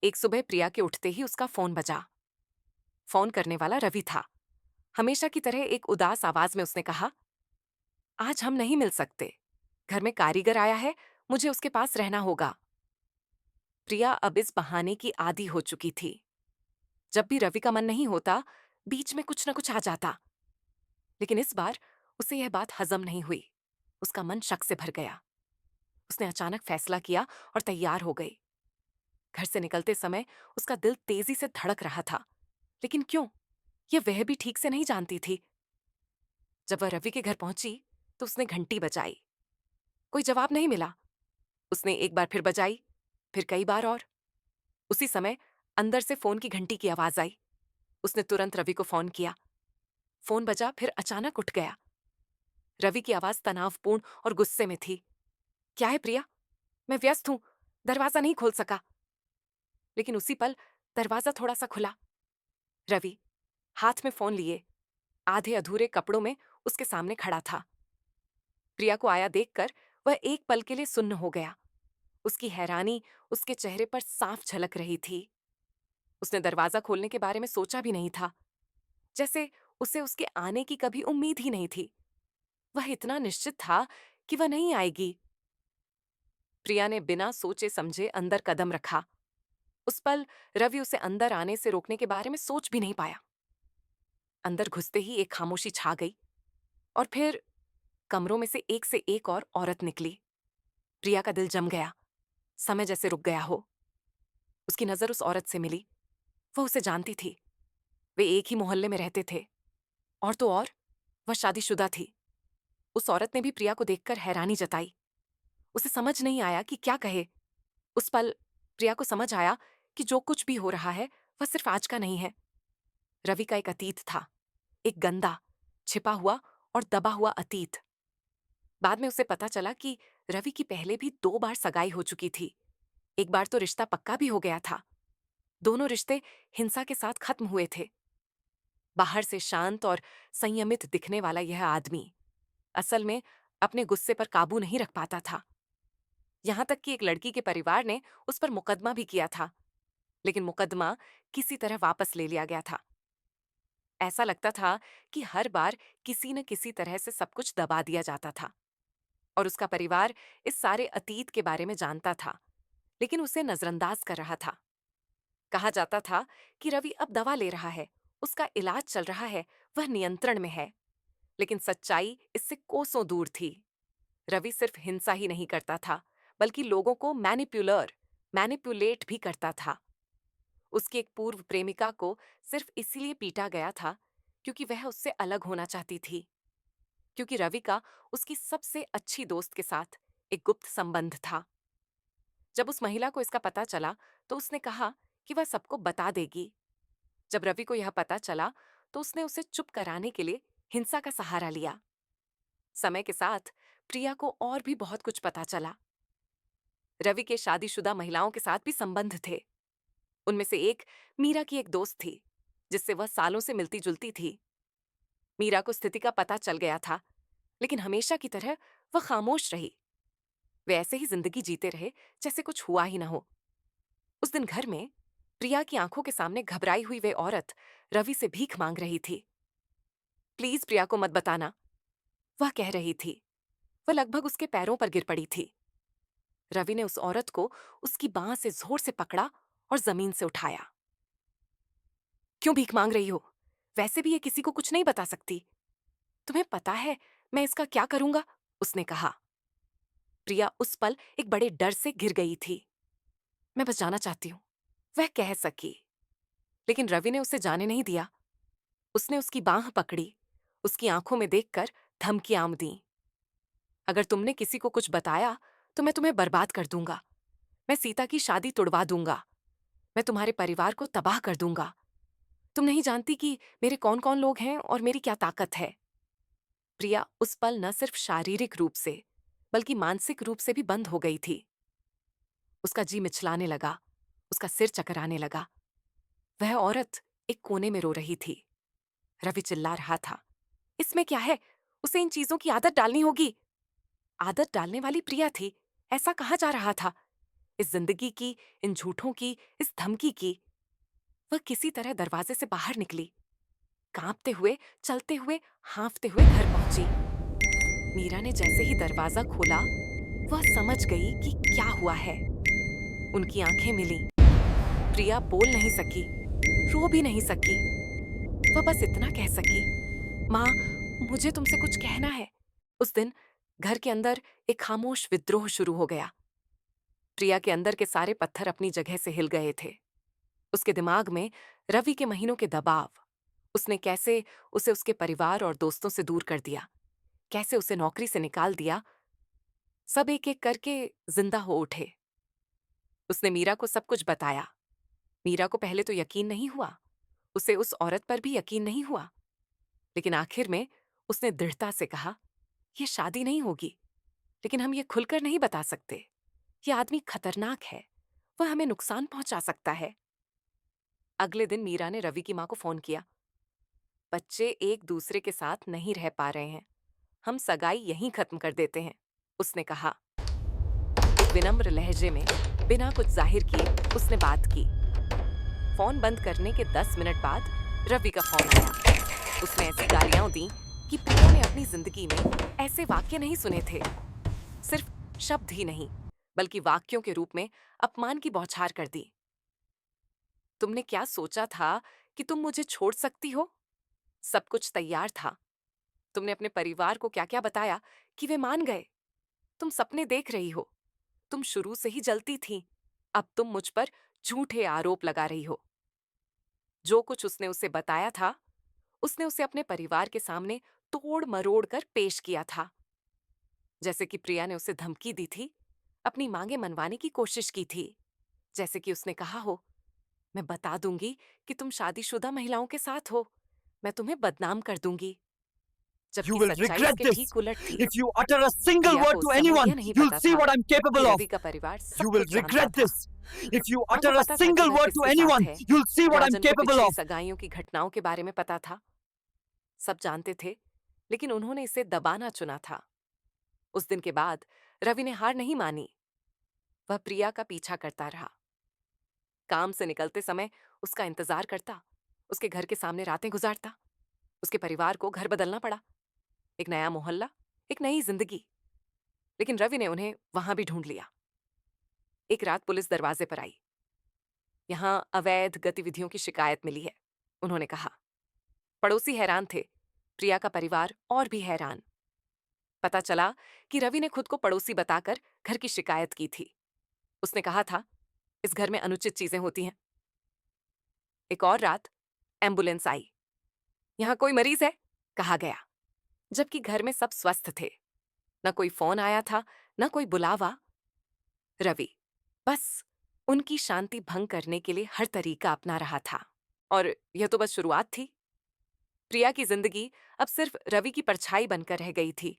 एक सुबह प्रिया के उठते ही उसका फोन बजा। फोन करने वाला रवि था। हमेशा की तरह एक उदास आवाज में उसने कहा, आज हम नहीं मिल सकते। घर में कारीगर आया है, मुझे उसके पास रहना होगा। प्रिया अब इस बहाने की आदी हो चुकी थी। जब भी रवि का मन नहीं होता, बीच में कुछ न कुछ आ जाता। लेकिन इस बार उसे यह बात हजम नहीं हुई। उसका मन शक से भर गया। उसने अचानक फैसला किया और तैयार हो गई। घर से निकलते समय उसका दिल तेजी से धड़क रहा था। लेकिन क्यों, यह वह भी ठीक से नहीं जानती थी। जब वह रवि के घर पहुंची तो उसने घंटी बजाई। कोई जवाब नहीं मिला। उसने एक बार फिर बजाई, फिर कई बार और। उसी समय अंदर से फोन की घंटी की आवाज आई। उसने तुरंत रवि को फोन किया। फोन बजा, फिर अचानक उठ गया। रवि की आवाज तनावपूर्ण और गुस्से में थी। क्या है प्रिया? मैं व्यस्त हूं, दरवाजा नहीं खोल सका। लेकिन उसी पल दरवाजा थोड़ा सा खुला। रवि हाथ में फोन लिए, आधे अधूरे कपड़ों में उसके सामने खड़ा था। प्रिया को आया देखकर वह एक पल के लिए सुन्न हो गया। उसकी हैरानी उसके चेहरे पर साफ झलक रही थी। उसने दरवाजा खोलने के बारे में सोचा भी नहीं था, जैसे उसे उसके आने की कभी उम्मीद ही नहीं थी। वह इतना निश्चित था कि वह नहीं आएगी। प्रिया ने बिना सोचे समझे अंदर कदम रखा। उस पल रवि उसे अंदर आने से रोकने के बारे में सोच भी नहीं पाया। अंदर घुसते ही एक खामोशी छा गई और फिर कमरों में से एक और औरत निकली। प्रिया का दिल जम गया। समय जैसे रुक गया हो। उसकी नजर उस औरत से मिली। वह उसे जानती थी। वे एक ही मोहल्ले में रहते थे। और तो और, वह शादीशुदा थी। उस औरत ने भी प्रिया को देखकर हैरानी जताई। उसे समझ नहीं आया कि क्या कहे। उस पल प्रिया को समझ आया कि जो कुछ भी हो रहा है वह सिर्फ आज का नहीं है। रवि का एक अतीत था। एक गंदा, छिपा हुआ और दबा हुआ अतीत। बाद में उसे पता चला कि रवि की पहले भी 2 बार सगाई हो चुकी थी। एक बार तो रिश्ता पक्का भी हो गया था। दोनों रिश्ते हिंसा के साथ खत्म हुए थे। बाहर से शांत और संयमित दिखने वाला यह आदमी असल में अपने गुस्से पर काबू नहीं रख पाता था। यहां तक कि एक लड़की के परिवार ने उस पर मुकदमा भी किया था। लेकिन मुकदमा किसी तरह वापस ले लिया गया था। ऐसा लगता था कि हर बार किसी न किसी तरह से सब कुछ दबा दिया जाता था। और उसका परिवार इस सारे अतीत के बारे में जानता था, लेकिन उसे नजरअंदाज कर रहा था। कहा जाता था कि रवि अब दवा ले रहा है, उसका इलाज चल रहा है, वह नियंत्रण में है। लेकिन सच्चाई इससे कोसों दूर थी। रवि सिर्फ हिंसा ही नहीं करता था, बल्कि लोगों को मैनिपुलेट भी करता था। उसकी एक पूर्व प्रेमिका को सिर्फ इसीलिए पीटा गया था क्योंकि वह उससे अलग होना चाहती थी। क्योंकि रवि का उसकी सबसे अच्छी दोस्त के साथ एक गुप्त संबंध था। जब उस महिला को इसका पता चला तो उसने कहा कि वह सबको बता देगी। जब रवि को यह पता चला तो उसने उसे चुप कराने के लिए हिंसा का सहारा लिया। समय के साथ प्रिया को और भी बहुत कुछ पता चला। रवि के शादीशुदा महिलाओं के साथ भी संबंध थे। उनमें से एक मीरा की एक दोस्त थी, जिससे वह सालों से मिलती जुलती थी। मीरा को स्थिति का पता चल गया था, लेकिन हमेशा की तरह वह खामोश रही। वे ऐसे ही जिंदगी जीते रहे जैसे कुछ हुआ ही न हो। उस दिन घर में प्रिया की आंखों के सामने घबराई हुई वे औरत रवि से भीख मांग रही थी। प्लीज प्रिया को मत बताना, वह कह रही थी। वह लगभग उसके पैरों पर गिर पड़ी थी। रवि ने उस औरत को उसकी बांह से जोर से पकड़ा और जमीन से उठाया। क्यों भीख मांग रही हो? वैसे भी ये किसी को कुछ नहीं बता सकती। तुम्हें पता है मैं इसका क्या करूंगा? उसने कहा। प्रिया उस पल एक बड़े डर से घिर गई थी। मैं बस जाना चाहती हूं, वह कह सकी। लेकिन रवि ने उसे जाने नहीं दिया। उसने उसकी बांह पकड़ी, उसकी आंखों में देखकर धमकियां दी। अगर तुमने किसी को कुछ बताया तो मैं तुम्हें बर्बाद कर दूंगा। मैं सीता की शादी तुड़वा दूंगा। मैं तुम्हारे परिवार को तबाह कर दूंगा। तुम नहीं जानती कि मेरे कौन कौन लोग हैं और मेरी क्या ताकत है। प्रिया उस पल न सिर्फ शारीरिक रूप से बल्कि मानसिक रूप से भी बंद हो गई थी। उसका जी मिचलाने लगा, उसका सिर चकराने लगा। वह औरत एक कोने में रो रही थी। रवि चिल्ला रहा था, इसमें क्या है? उसे इन चीजों की आदत डालनी होगी। आदत डालने वाली प्रिया थी, ऐसा कहा जा रहा था। इस जिंदगी की, इन झूठों की, इस धमकी की। वह किसी तरह दरवाजे से बाहर निकली, कांपते हुए, चलते हुए, हाँफते हुए घर पहुंची। मीरा ने जैसे ही दरवाजा खोला, वह समझ गई कि क्या हुआ है। उनकी आंखें मिली। प्रिया बोल नहीं सकी, रो भी नहीं सकी। वह बस इतना कह सकी, माँ, मुझे तुमसे कुछ कहना है। उस दिन घर के अंदर एक खामोश विद्रोह शुरू हो गया। प्रिया के अंदर के सारे पत्थर अपनी जगह से हिल गए थे। उसके दिमाग में रवि के महीनों के दबाव, उसने कैसे उसे उसके परिवार और दोस्तों से दूर कर दिया, कैसे उसे नौकरी से निकाल दिया, सब एक एक करके जिंदा हो उठे। उसने मीरा को सब कुछ बताया। मीरा को पहले तो यकीन नहीं हुआ, उसे उस औरत पर भी यकीन नहीं हुआ। लेकिन आखिर में उसने दृढ़ता से कहा, यह शादी नहीं होगी, लेकिन हम ये खुलकर नहीं बता सकते। यह आदमी खतरनाक है, वह हमें नुकसान पहुंचा सकता है। अगले दिन मीरा ने रवि की मां को फोन किया। बच्चे एक दूसरे के साथ नहीं रह पा रहे हैं, हम सगाई यहीं खत्म कर देते हैं, उसने कहा। एक विनम्र लहजे में, बिना कुछ जाहिर किए, उसने बात की। फोन बंद करने के 10 मिनट बाद रवि का फोन आया। उसने ऐसी गालियां दी कि प्रिया ने अपनी जिंदगी में ऐसे वाक्य नहीं सुने थे। सिर्फ शब्द ही नहीं, बल्कि वाक्यों के रूप में अपमान की बौछार कर दी। तुमने क्या सोचा था कि तुम मुझे छोड़ सकती हो? सब कुछ तैयार था। तुमने अपने परिवार को क्या क्या बताया कि वे मान गए। तुम सपने देख रही हो। तुम शुरू से ही जलती थी। अब तुम मुझ पर झूठे आरोप लगा रही हो। जो कुछ उसने उसे बताया था, उसने उसे अपने परिवार के सामने तोड़ मरोड़ कर पेश किया था। जैसे कि प्रिया ने उसे धमकी दी थी, अपनी मांगे मनवाने की कोशिश की थी। जैसे कि उसने कहा हो, मैं बता दूंगी कि तुम शादीशुदा महिलाओं के साथ हो, मैं तुम्हें बदनाम कर दूंगी। You जबकि will सच्चाई regret इसके this. ठीक उलट थी। If you utter a single Priya word को to उस समय anyone, यह नहीं you'll पता see था what I'm कि capable of. रवि का परिवार You सब will कुछ जानता regret था। this. If you माँ को utter a पता था कि single वह word to किसके साथ anyone, है। you'll see what I'm राजन को capable पिछली of. सगाइयों की घटनाओं के बारे में पता था। सब जानते थे, लेकिन उन्होंने इसे दबाना चुना था। उस दिन के बाद रवि ने हार नहीं मानी। वह प्रिया का पीछा करता रहा। काम से निकलते समय उसका इंतजार करता, उसके घर के सामने रातें गुजारता। उसके परिवार को घर बदलना पड़ा, एक नया मोहल्ला, एक नई जिंदगी। लेकिन रवि ने उन्हें वहां भी ढूंढ लिया। एक रात पुलिस दरवाजे पर आई। यहां अवैध गतिविधियों की शिकायत मिली है, उन्होंने कहा। पड़ोसी हैरान थे, प्रिया का परिवार और भी हैरान। पता चला कि रवि ने खुद को पड़ोसी बताकर घर की शिकायत की थी। उसने कहा था, इस घर में अनुचित चीजें होती हैं। एक और रात एम्बुलेंस आई। यहां कोई मरीज है, कहा गया, जबकि घर में सब स्वस्थ थे। न कोई फोन आया था, न कोई बुलावा। रवि बस उनकी शांति भंग करने के लिए हर तरीका अपना रहा था। और यह तो बस शुरुआत थी। प्रिया की जिंदगी अब सिर्फ रवि की परछाई बनकर रह गई थी।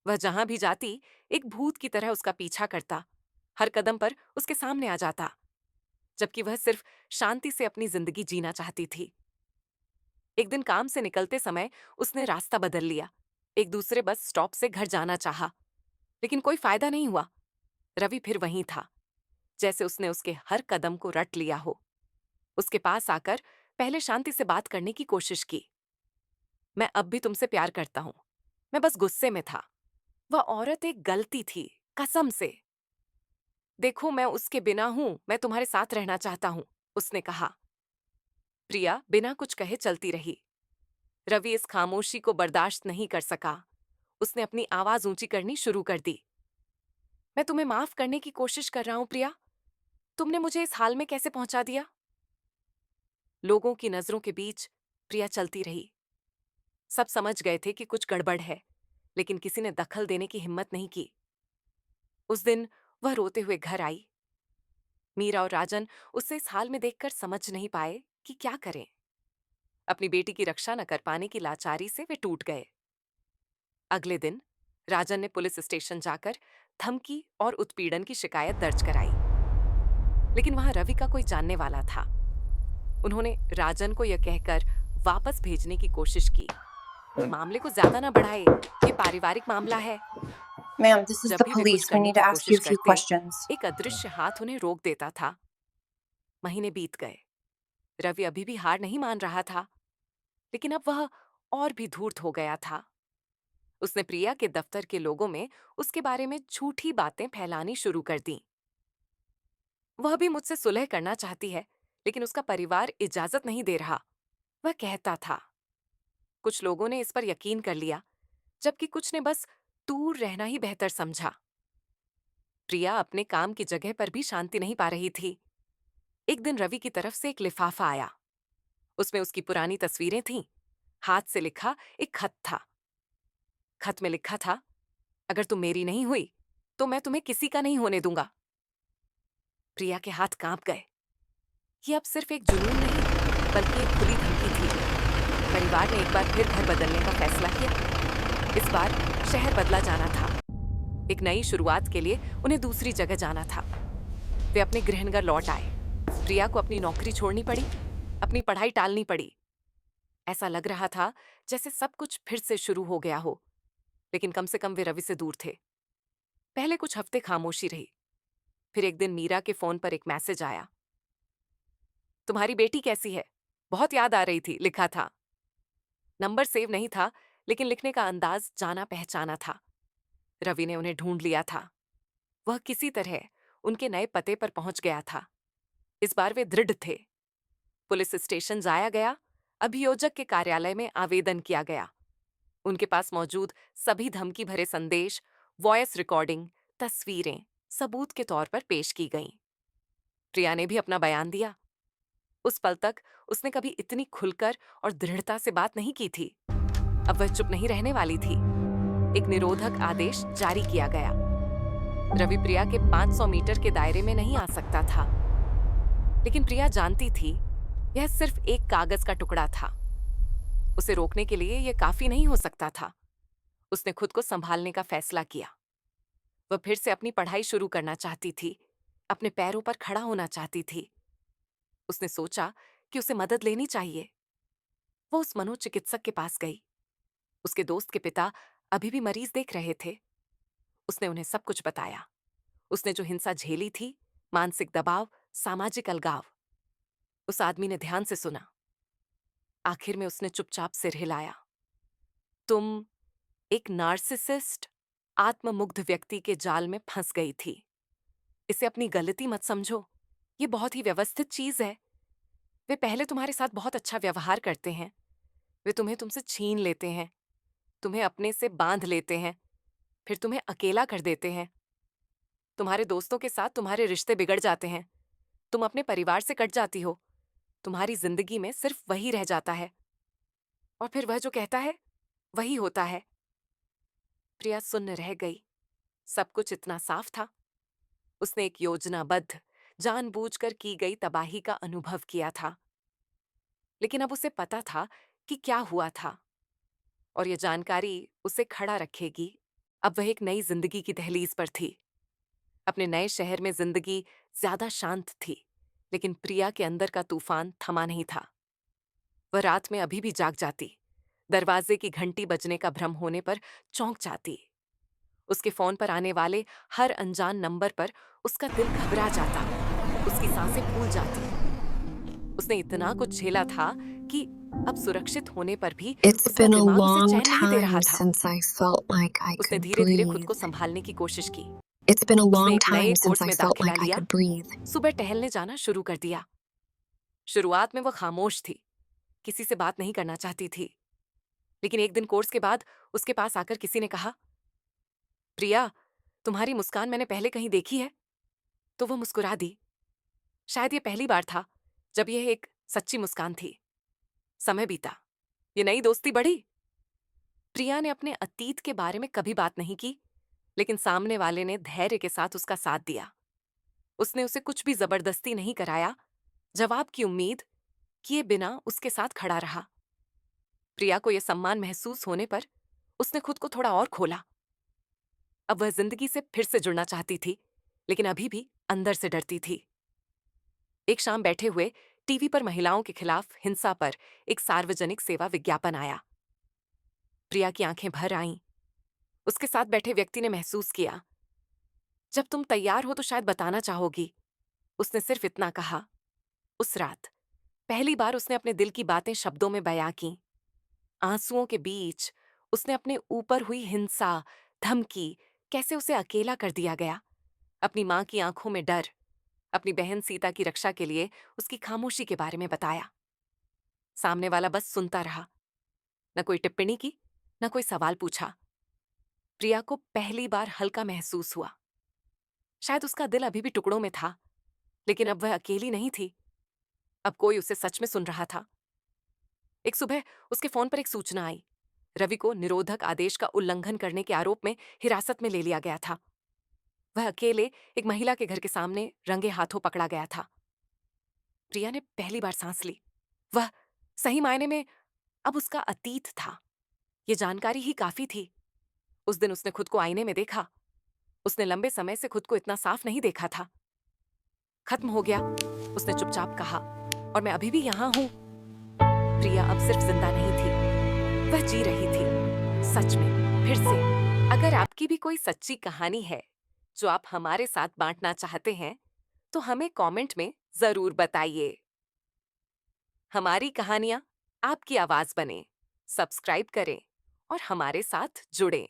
वह जहां भी जाती, एक भूत की तरह उसका पीछा करता, हर कदम पर उसके सामने आ जाता, जबकि वह सिर्फ शांति से अपनी जिंदगी जीना चाहती थी। एक दिन काम से निकलते समय उसने रास्ता बदल लिया। एक दूसरे बस स्टॉप से घर जाना चाहा, लेकिन कोई फायदा नहीं हुआ। रवि फिर वहीं था, जैसे उसने उसके हर कदम को रट लिया हो। उसके पास आकर पहले शांति से बात करने की कोशिश की। मैं अब भी तुमसे प्यार करता हूं, मैं बस गुस्से में था। वह औरत एक गलती थी, कसम से। देखो, मैं उसके बिना हूं, मैं तुम्हारे साथ रहना चाहता हूं, उसने कहा। प्रिया बिना कुछ कहे चलती रही। रवि इस खामोशी को बर्दाश्त नहीं कर सका। उसने अपनी आवाज ऊंची करनी शुरू कर दी। मैं तुम्हें माफ करने की कोशिश कर रहा हूं प्रिया। तुमने मुझे इस हाल में कैसे पहुंचा दिया? लोगों की नजरों के बीच प्रिया चलती रही। सब समझ गए थे कि कुछ गड़बड़ है, लेकिन किसी ने दखल देने की हिम्मत नहीं की। उस दिन वह रोते हुए घर आई। मीरा और राजन उसे इस हाल में देखकर समझ नहीं पाए कि क्या करें। अपनी बेटी की रक्षा न कर पाने की लाचारी से वे टूट गए। अगले दिन राजन ने पुलिस स्टेशन जाकर धमकी और उत्पीड़न की शिकायत दर्ज कराई, लेकिन वहां रवि का कोई जानने वाला था। उन्होंने राजन को यह कहकर वापस भेजने की कोशिश की, मामले को ज्यादा ना बढ़ाए, ये पारिवारिक मामला है। Ma'am, this is जब the भी वे कुछ police. We करने need to की ask you कोशिश a few करते, questions. एक अदृश्य हाथ उन्हें रोक देता था। महीने बीत गए। रवि अभी भी हार नहीं मान रहा था, लेकिन अब वह और भी धूर्त हो गया था। उसने प्रिया के दफ्तर के लोगों में उसके बारे में झूठी बातें फैलानी शुरू कर दी। वह भी मुझसे सुलह करना चाहती है, लेकिन उसका परिवार इजाजत नहीं दे रहा, वह कहता था। कुछ लोगों ने इस पर यकीन कर लिया, जबकि कुछ ने बस दूर रहना ही बेहतर समझा। प्रिया अपने काम की जगह पर भी शांति नहीं पा रही थी। एक दिन रवि की तरफ से एक लिफाफा आया। उसमें उसकी पुरानी तस्वीरें थीं। हाथ से लिखा एक खत था। खत में लिखा था, अगर तुम मेरी नहीं हुई तो मैं तुम्हें किसी का नहीं होने दूंगा। प्रिया के हाथ कांप गए। ये अब सिर्फ एक जुनून नहीं, बल्कि एक खुली धमकी थी। परिवार ने एक बार फिर घर बदलने का फैसला किया। इस बार शहर बदला जाना था। एक नई शुरुआत के लिए उन्हें दूसरी जगह जाना था। वे अपने गृहनगर लौट आए। प्रिया को अपनी नौकरी छोड़नी पड़ी, अपनी पढ़ाई टालनी पड़ी। ऐसा लग रहा था जैसे सब कुछ फिर से शुरू हो गया हो, लेकिन कम से कम वे रवि से दूर थे। पहले कुछ हफ्ते खामोशी रही। फिर एक दिन मीरा के फोन पर एक मैसेज आया। तुम्हारी बेटी कैसी है? बहुत याद आ रही थी, लिखा था। नंबर सेव नहीं था, लेकिन लिखने का अंदाज जाना पहचाना था। रवि ने उन्हें ढूंढ लिया था। वह किसी तरह उनके नए पते पर पहुंच गया था। इस बार वे दृढ़ थे। पुलिस स्टेशन जाया गया, अभियोजक के कार्यालय में आवेदन किया गया। उनके पास मौजूद सभी धमकी भरे संदेश, वॉयस रिकॉर्डिंग, तस्वीरें सबूत के तौर पर पेश की गईं। प्रिया ने भी अपना बयान दिया। उस पल तक उसने कभी इतनी खुलकर और दृढ़ता से बात नहीं की थी। अब वह चुप नहीं रहने वाली थी। एक निरोधक आदेश जारी किया गया। रवि प्रिया के 500 मीटर के दायरे में नहीं आ सकता था, लेकिन प्रिया जानती थी यह सिर्फ एक कागज का टुकड़ा था। उसे रोकने के लिए यह काफी नहीं हो सकता था। उसने खुद को संभालने का फैसला किया। वह फिर से अपनी पढ़ाई शुरू करना चाहती थी, अपने पैरों पर खड़ा होना चाहती थी। उसने सोचा कि उसे मदद लेनी चाहिए। वो उस मनोचिकित्सक के पास गई। उसके दोस्त के पिता अभी भी मरीज देख रहे थे। उसने उन्हें सब कुछ बताया। उसने जो हिंसा झेली थी, मानसिक दबाव, सामाजिक अलगाव। उस आदमी ने ध्यान से सुना। आखिर में उसने चुपचाप सिर हिलाया। तुम एक नार्सिसिस्ट, आत्ममुग्ध व्यक्ति के जाल में फंस गई थी। इसे अपनी गलती मत समझो। ये बहुत ही व्यवस्थित चीज है। वे पहले तुम्हारे साथ बहुत अच्छा व्यवहार करते हैं। वे तुम्हें तुमसे छीन लेते हैं, तुम्हें अपने से बांध लेते हैं, फिर तुम्हें अकेला कर देते हैं। तुम्हारे दोस्तों के साथ तुम्हारे रिश्ते बिगड़ जाते हैं। तुम अपने परिवार से कट जाती हो। तुम्हारी जिंदगी में सिर्फ वही रह जाता है, और फिर वह जो कहता है वही होता है। प्रिया सुन्न रह गई। सब कुछ इतना साफ था। उसने एक योजनाबद्ध, जानबूझकर की गई तबाही का अनुभव किया था, लेकिन अब उसे पता था कि क्या हुआ था, और यह जानकारी उसे खड़ा रखेगी। अब वह एक नई जिंदगी की दहलीज पर थी। अपने नए शहर में जिंदगी ज्यादा शांत थी, लेकिन प्रिया के अंदर का तूफान थमा नहीं था। वह रात में अभी भी जाग जाती, दरवाजे की घंटी बजने का भ्रम होने पर चौंक जाती। उसके फोन पर आने वाले हर अनजान नंबर पर उसका दिल घबरा जाता, उसकी सांसें फूल जाती। उसने इतना कुछ झेला था कि अब सुरक्षित होने पर भी It's उसका been a दिमाग उसे long चैन नहीं दे रहा time था। since I felt like I उसने could धीरे-धीरे खुद को breathe. संभालने की कोशिश की। It's been a उसने long एक नए time since कोर्स I में felt दाखिला like I लिया, could breathe. सुबह टहलने जाना शुरू कर दिया। शुरुआत में वह खामोश थी, किसी से बात नहीं करना चाहती थी, लेकिन एक दिन कोर्स के बाद उसके पास आकर किसी ने कहा, प्रिया, तुम्हारी मुस्कान मैंने पहले कहीं देखी है। तो वह मुस्कुरा दी। शायद ये पहली बार था जब यह एक सच्ची मुस्कान थी। समय बीता, ये नई दोस्ती बढ़ी। प्रिया ने अपने अतीत के बारे में कभी बात नहीं की, लेकिन सामने वाले ने धैर्य के साथ उसका साथ दिया। उसने उसे कुछ भी जबरदस्ती नहीं कराया, जवाब की उम्मीद किए बिना उसके साथ खड़ा रहा। प्रिया को यह सम्मान महसूस होने पर उसने खुद को थोड़ा और खोला। अब वह जिंदगी से फिर से जुड़ना चाहती थी, लेकिन अभी भी अंदर से डरती थी। एक शाम बैठे हुए टीवी पर महिलाओं के खिलाफ हिंसा पर एक सार्वजनिक सेवा विज्ञापन आया। प्रिया की आंखें भर आईं। उसके साथ बैठे व्यक्ति ने महसूस किया, जब तुम तैयार हो तो शायद बताना चाहोगी। उसने सिर्फ इतना कहा। उस रात पहली बार उसने अपने दिल की बातें शब्दों में बयां की। आंसुओं के बीच उसने अपने ऊपर हुई हिंसा, धमकी, कैसे उसे अकेला कर दिया गया, अपनी मां की आंखों में डर, अपनी बहन सीता की रक्षा के लिए उसकी खामोशी के बारे में बताया। सामने वाला बस सुनता रहा। न कोई टिप्पणी की, न कोई सवाल पूछा। प्रिया को पहली बार हल्का महसूस हुआ। शायद उसका दिल अभी भी टुकड़ों में था, लेकिन अब वह अकेली नहीं थी। अब कोई उसे सच में सुन रहा था। एक सुबह उसके फोन पर एक सूचना आई। रवि को निरोधक आदेश का उल्लंघन करने के आरोप में हिरासत में ले लिया गया था। वह अकेले एक महिला के घर के सामने रंगे हाथों पकड़ा गया था। प्रिया ने पहली बार सांस ली। वह सही मायने में अब उसका अतीत था। ये जानकारी ही काफी थी। उस दिन उसने खुद को आईने में देखा। उसने लंबे समय से खुद को इतना साफ नहीं देखा था। खत्म हो गया, उसने चुपचाप कहा, और मैं अभी भी यहां हूं। प्रिया अब सिर्फ जिंदा नहीं थी, वह जी रही थी, सच में, फिर से। अगर आपकी भी कोई सच्ची कहानी है जो आप हमारे साथ बांटना चाहते हैं, तो हमें कमेंट में जरूर बताइए। हमारी कहानियां आपकी आवाज बने। सब्सक्राइब करें और हमारे साथ जुड़ें।